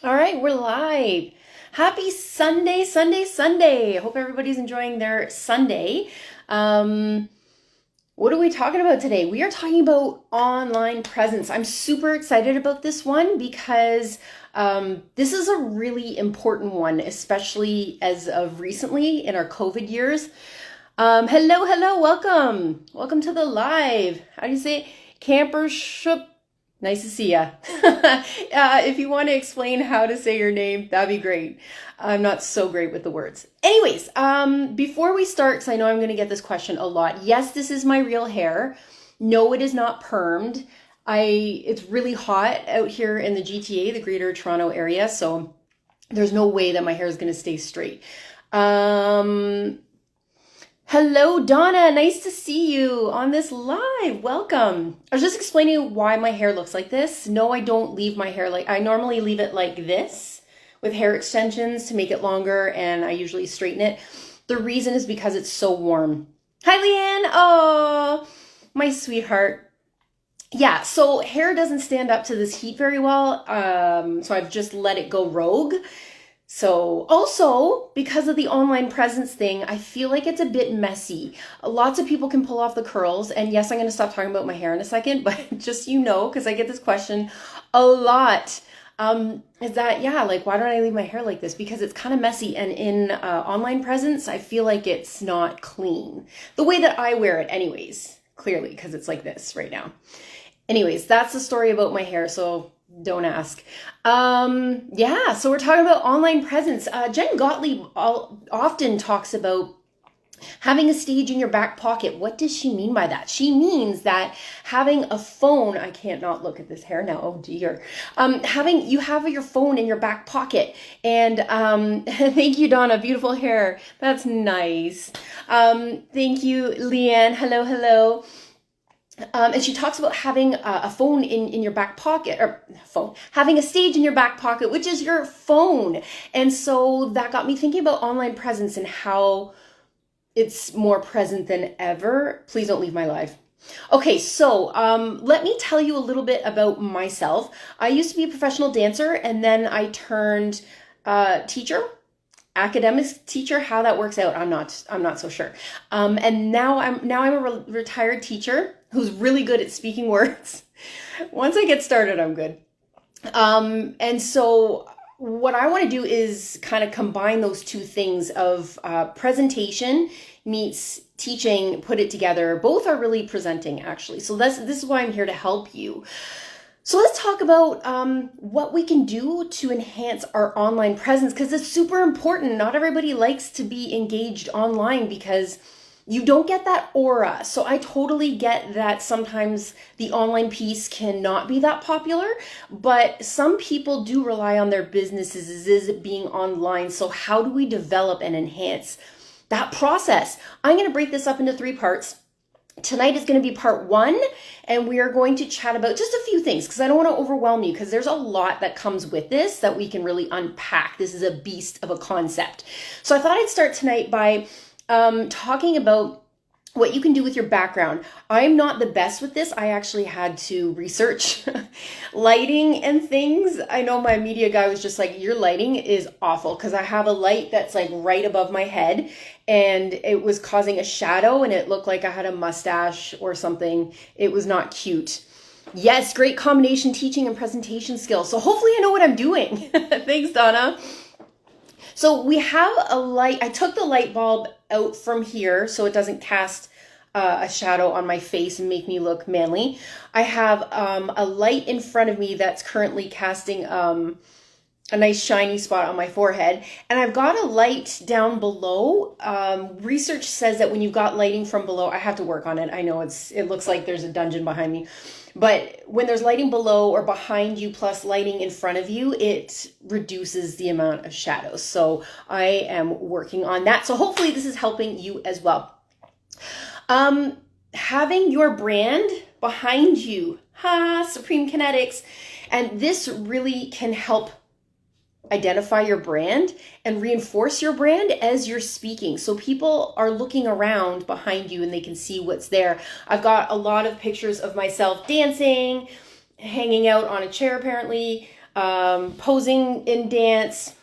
All right, we're live. Happy Sunday, Sunday, Sunday. I hope everybody's enjoying their Sunday. Um, what are we talking about today? We are talking about online presence. I'm super excited about this one because this is a really important one, especially as of recently in our COVID years. Hello, welcome. Welcome to the live. How do you say it? Campership. Nice to see ya. If you want to explain how to say your name, that'd be great. I'm not so great with the words. Anyways, before we start, because I know I'm going to get this question a lot. Yes, this is my real hair. No, it is not permed. It's really hot out here in the GTA, the Greater Toronto Area, so there's no way that my hair is going to stay straight. Hello, Donna. Nice to see you on this live. Welcome. I was just explaining why my hair looks like this. No, I don't leave my hair I normally leave it like this with hair extensions to make it longer, and I usually straighten it. The reason is because it's so warm. Hi, Leanne. Oh, my sweetheart. Yeah, so hair doesn't stand up to this heat very well, so I've just let it go rogue. So also, because of the online presence thing, I feel like it's a bit messy. Lots of people can pull off the curls. And yes, I'm going to stop talking about my hair in a second, but just so you know, because I get this question a lot, is that, yeah, like, why don't I leave my hair like this? Because it's kind of messy. And in online presence, I feel like it's not clean. The way that I wear it anyways, clearly, because it's like this right now. Anyways, that's the story about my hair. So don't ask. Yeah, so we're talking about online presence. Jen Gottlieb often talks about having a stage in your back pocket. What does she mean by that? She means that having a phone, I can't not look at this hair now, oh dear. You have your phone in your back pocket. And thank you, Donna, beautiful hair. That's nice. Thank you, Leanne. Hello. And she talks about having a phone in your back pocket, or having a stage in your back pocket, which is your phone. And so that got me thinking about online presence and how it's more present than ever. Please don't leave my live. Okay, so let me tell you a little bit about myself. I used to be a professional dancer, and then I turned teacher. Academics teacher, how that works out, I'm not so sure. And now I'm a retired teacher who's really good at speaking words. Once I get started, I'm good. And so what I want to do is kind of combine those two things of presentation meets teaching, put it together. Both are really presenting, actually. So this is why I'm here to help you. So let's talk about what we can do to enhance our online presence, because it's super important. Not everybody likes to be engaged online because you don't get that aura. So I totally get that sometimes the online piece cannot be that popular, but some people do rely on their businesses being online. So how do we develop and enhance that process? I'm going to break this up into 3 parts. Tonight is going to be part 1, and we are going to chat about just a few things because I don't want to overwhelm you, because there's a lot that comes with this that we can really unpack. This is a beast of a concept. So I thought I'd start tonight by talking about what you can do with your background. I'm not the best with this. I actually had to research lighting and things. I know my media guy was just like, your lighting is awful, because I have a light that's like right above my head, and it was causing a shadow, and it looked like I had a mustache or something. It was not cute. Yes, great combination teaching and presentation skills. So hopefully I know what I'm doing. Thanks, Donna. So we have a light. I took the light bulb out from here so it doesn't cast a shadow on my face and make me look manly. I have a light in front of me that's currently casting a nice shiny spot on my forehead. And I've got a light down below. Research says that when you've got lighting from below, I have to work on it. I know it looks like there's a dungeon behind me. But when there's lighting below or behind you plus lighting in front of you, it reduces the amount of shadows. So I am working on that. So hopefully this is helping you as well. Having your brand behind you, Supreme Kinetics. And this really can help identify your brand and reinforce your brand as you're speaking. So people are looking around behind you and they can see what's there. I've got a lot of pictures of myself dancing, hanging out on a chair apparently, posing in dance,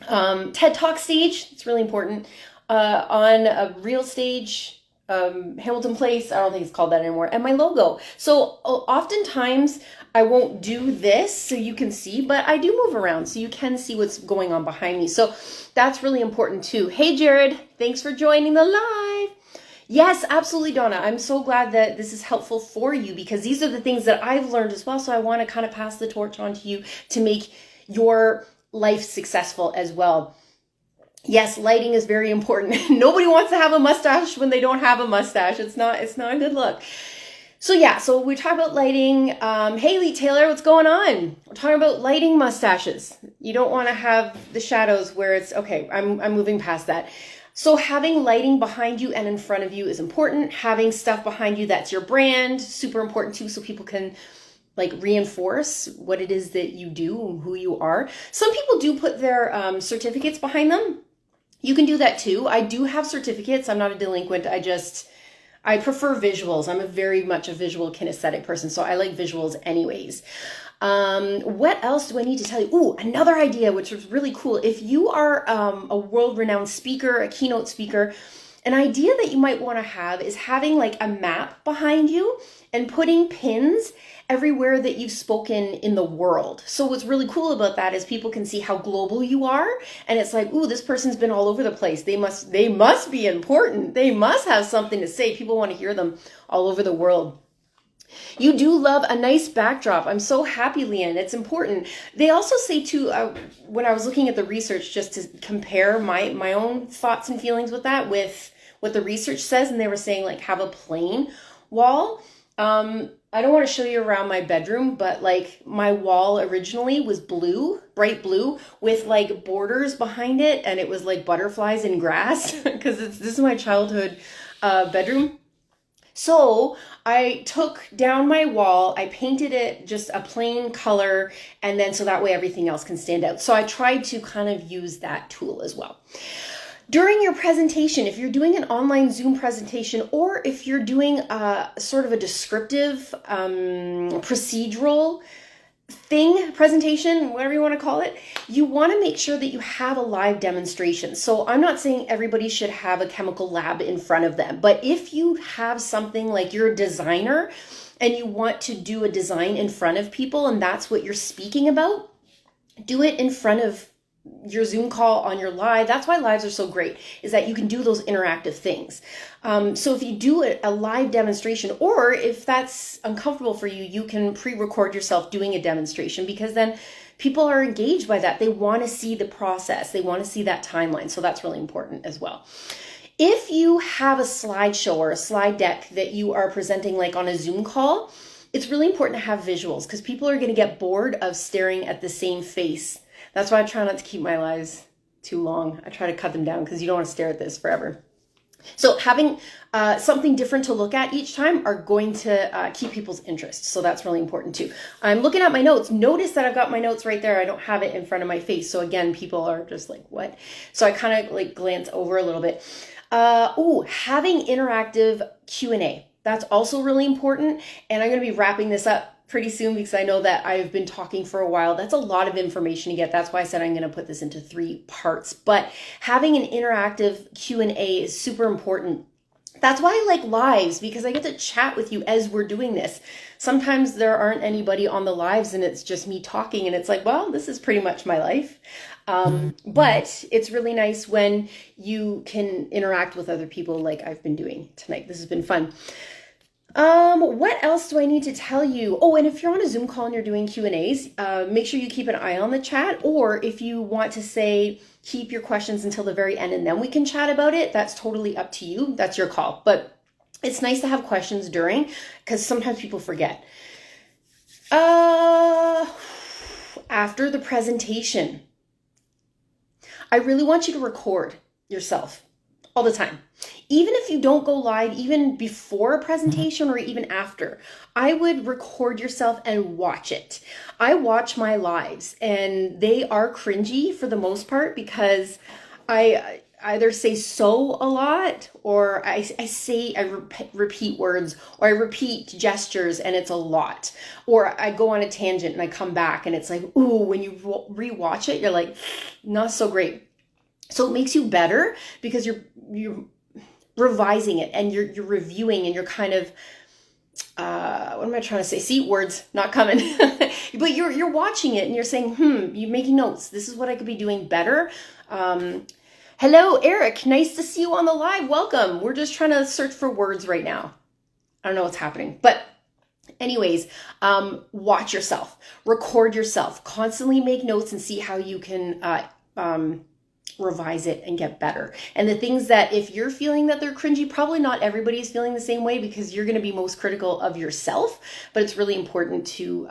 TED Talk stage, it's really important, on a real stage, Hamilton Place, I don't think it's called that anymore, and my logo. So oftentimes I won't do this so you can see, but I do move around so you can see what's going on behind me. So that's really important too. Hey Jared, thanks for joining the live. Yes, absolutely, Donna. I'm so glad that this is helpful for you because these are the things that I've learned as well. So I want to kind of pass the torch on to you to make your life successful as well. Yes, lighting is very important. Nobody wants to have a mustache when they don't have a mustache. It's not a good look. So yeah, so we talk about lighting. Haley Taylor, what's going on? We're talking about lighting mustaches. You don't want to have the shadows where it's, okay, I'm moving past that. So having lighting behind you and in front of you is important. Having stuff behind you that's your brand, super important too, so people can like reinforce what it is that you do and who you are. Some people do put their certificates behind them. You can do that too. I do have certificates. I'm not a delinquent. I prefer visuals. I'm very much a visual kinesthetic person, so I like visuals anyways. What else do I need to tell you? Ooh, another idea, which was really cool. If you are a world-renowned speaker, a keynote speaker, an idea that you might want to have is having like a map behind you and putting pins everywhere that you've spoken in the world. So what's really cool about that is people can see how global you are. And it's like, ooh, this person's been all over the place. They must be important. They must have something to say. People want to hear them all over the world. You do love a nice backdrop. I'm so happy, Leanne. It's important. They also say too, when I was looking at the research, just to compare my own thoughts and feelings with that, with what the research says, and they were saying like have a plain wall. I don't want to show you around my bedroom, but like my wall originally was blue, bright blue, with like borders behind it, and it was like butterflies and grass because this is my childhood bedroom. So I took down my wall, I painted it just a plain color, and then so that way everything else can stand out. So I tried to kind of use that tool as well. During your presentation, if you're doing an online Zoom presentation, or if you're doing a sort of a descriptive procedural presentation, whatever you want to call it, you want to make sure that you have a live demonstration. So I'm not saying everybody should have a chemical lab in front of them, but if you have something like you're a designer and you want to do a design in front of people and that's what you're speaking about, do it in front of your Zoom call on your live. That's why lives are so great, is that you can do those interactive things. So if you do a live demonstration, or if that's uncomfortable for you, you can pre-record yourself doing a demonstration, because then people are engaged by that. They want to see the process. They want to see that timeline. So that's really important as well. If you have a slideshow or a slide deck that you are presenting like on a Zoom call, it's really important to have visuals, because people are going to get bored of staring at the same face. That's why I try not to keep my lives too long. I try to cut them down because you don't want to stare at this forever. So having something different to look at each time are going to keep people's interest. So that's really important too. I'm looking at my notes. Notice that I've got my notes right there. I don't have it in front of my face. So again, people are just like, what? So I kind of like glance over a little bit. Having interactive Q&A. That's also really important. And I'm going to be wrapping this up pretty soon because I know that I've been talking for a while. That's a lot of information to get. That's why I said I'm going to put this into 3 parts. But having an interactive Q&A is super important. That's why I like lives, because I get to chat with you as we're doing this. Sometimes there aren't anybody on the lives and it's just me talking, and it's like, well, this is pretty much my life. But it's really nice when you can interact with other people like I've been doing tonight. This has been fun. What else do I need to tell you? Oh, and if you're on a Zoom call and you're doing Q&As, make sure you keep an eye on the chat, or if you want to say, keep your questions until the very end and then we can chat about it, that's totally up to you. That's your call. But it's nice to have questions during, because sometimes people forget. After the presentation, I really want you to record yourself all the time. Even if you don't go live, even before a presentation or even after, I would record yourself and watch it. I watch my lives and they are cringy for the most part, because I either say so a lot, or I repeat words, or I repeat gestures and it's a lot, or I go on a tangent and I come back and it's like, ooh, when you rewatch it, you're like, not so great. So it makes you better because you're revising it and you're reviewing and you're kind of, what am I trying to say? See, words not coming. But you're watching it and you're saying, you're making notes. This is what I could be doing better. Hello, Eric. Nice to see you on the live. Welcome. We're just trying to search for words right now. I don't know what's happening, but anyways, watch yourself, record yourself, constantly make notes and see how you can, revise it and get better. And the things that if you're feeling that they're cringy, probably not everybody is feeling the same way because you're going to be most critical of yourself, but it's really important to,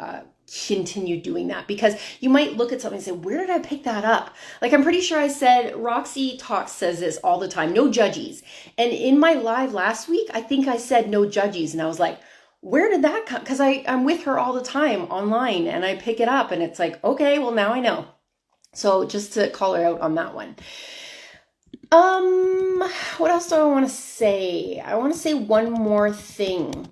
continue doing that because you might look at something and say, where did I pick that up? Like, I'm pretty sure I said, Roxy Talks says this all the time, no judgies. And in my live last week, I think I said no judgies. And I was like, where did that come? Because I'm with her all the time online and I pick it up and it's like, okay, well now I know. So just to call her out on that one. What else do I want to say? I want to say one more thing.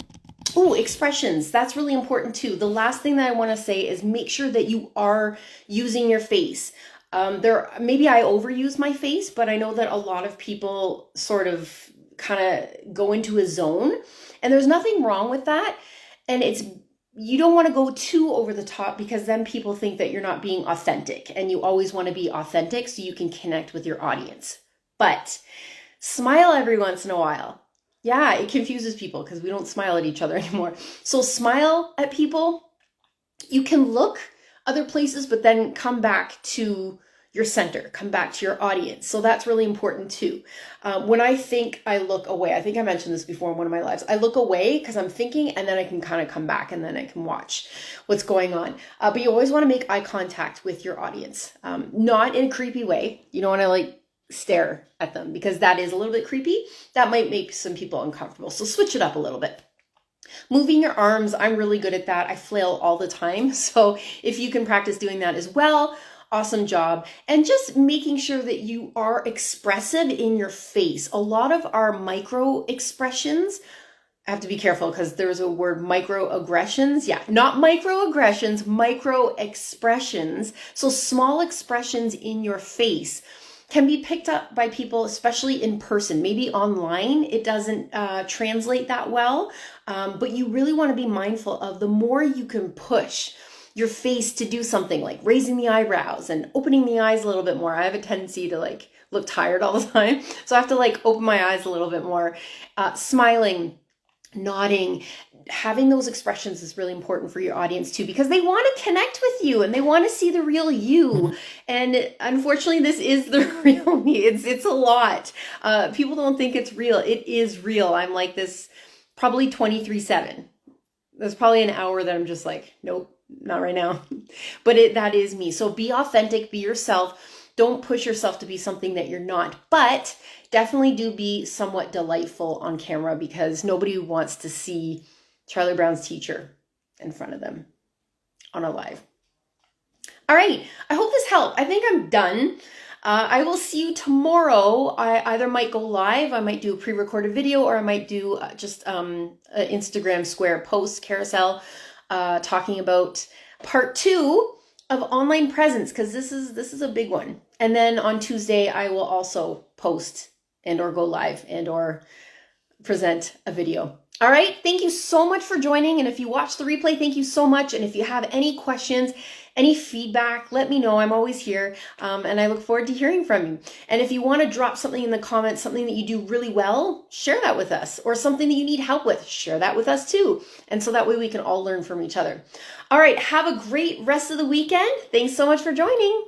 Oh, expressions. That's really important too. The last thing that I want to say is make sure that you are using your face. Maybe I overuse my face, but I know that a lot of people sort of kind of go into a zone, and there's nothing wrong with that. And you don't want to go too over the top because then people think that you're not being authentic, and you always want to be authentic so you can connect with your audience. But smile every once in a while. Yeah, it confuses people because we don't smile at each other anymore. So smile at people. You can look other places, but then come back to your center, come back to your audience. So that's really important too. When I think I look away, I think I mentioned this before in one of my lives, I look away because I'm thinking and then I can kind of come back and then I can watch what's going on. But you always want to make eye contact with your audience, not in a creepy way. You don't want to like stare at them because that is a little bit creepy. That might make some people uncomfortable. So switch it up a little bit. Moving your arms, I'm really good at that. I flail all the time. So if you can practice doing that as well, awesome job. And just making sure that you are expressive in your face. A lot of our micro expressions, I have to be careful because there's a word microaggressions. Yeah, not microaggressions, micro expressions. So small expressions in your face can be picked up by people, especially in person. Maybe online, it doesn't translate that well, but you really want to be mindful of the more you can push your face to do something like raising the eyebrows and opening the eyes a little bit more. I have a tendency to like look tired all the time. So I have to like open my eyes a little bit more, smiling, nodding. Having those expressions is really important for your audience too, because they want to connect with you and they want to see the real you. And unfortunately, this is the real me. It's a lot. People don't think it's real. It is real. I'm like this probably 23/7. There's probably an hour that I'm just like, nope, not right now. But that is me. So be authentic, be yourself. Don't push yourself to be something that you're not, but definitely do be somewhat delightful on camera because nobody wants to see Charlie Brown's teacher in front of them on a live. All right. I hope this helped. I think I'm done. I will see you tomorrow. I either might go live, I might do a pre-recorded video, or I might do just an Instagram Square post carousel talking about part 2 of online presence, because this is a big one. And then on Tuesday, I will also post and or go live and or present a video. All right. Thank you so much for joining. And if you watch the replay, thank you so much. And if you have any questions, any feedback, let me know. I'm always here. And I look forward to hearing from you. And if you want to drop something in the comments, something that you do really well, share that with us, or something that you need help with, share that with us too. And so that way we can all learn from each other. All right. Have a great rest of the weekend. Thanks so much for joining.